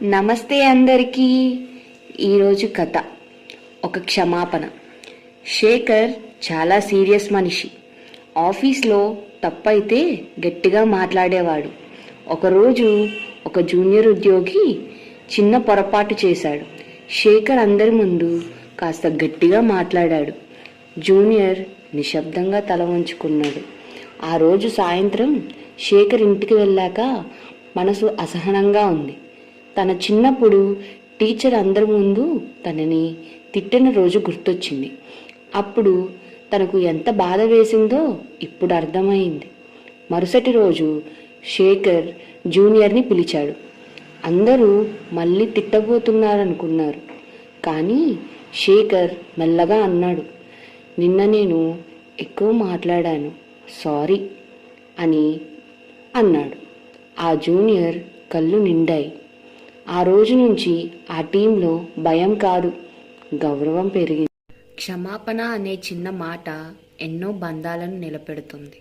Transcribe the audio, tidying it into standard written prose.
నమస్తే అందరికీ. ఈరోజు కథ ఒక క్షమాపణ. శేఖర్ చాలా సీరియస్ మనిషి. ఆఫీస్లో తప్పైతే గట్టిగా మాట్లాడేవాడు. ఒకరోజు ఒక జూనియర్ ఉద్యోగి చిన్న పొరపాటు చేశాడు. శేఖర్ అందరి ముందు కాస్త గట్టిగా మాట్లాడాడు. జూనియర్ నిశ్శబ్దంగా తల వంచుకున్నాడు. ఆ రోజు సాయంత్రం శేఖర్ ఇంటికి వెళ్ళాక మనసు అసహనంగా ఉంది. తన చిన్నప్పుడు టీచర్ అందరి ముందు తనని తిట్టిన రోజు గుర్తొచ్చింది. అప్పుడు తనకు ఎంత బాధ వేసిందో ఇప్పుడు అర్థమైంది. మరుసటి రోజు శేఖర్ జూనియర్ని పిలిచాడు. అందరూ మళ్ళీ తిట్టబోతున్నారనుకున్నారు. కానీ శేఖర్ మెల్లగా అన్నాడు, నిన్న నేను ఎక్కువ మాట్లాడాను, సారీ అని అన్నాడు. ఆ జూనియర్ కళ్ళు నిండాయి. ఆ రోజు నుంచి ఆ టీంలో భయం కాదు, గౌరవం పెరిగింది. క్షమాపణ అనే చిన్న మాట ఎన్నో బంధాలను నిలబెడుతుంది.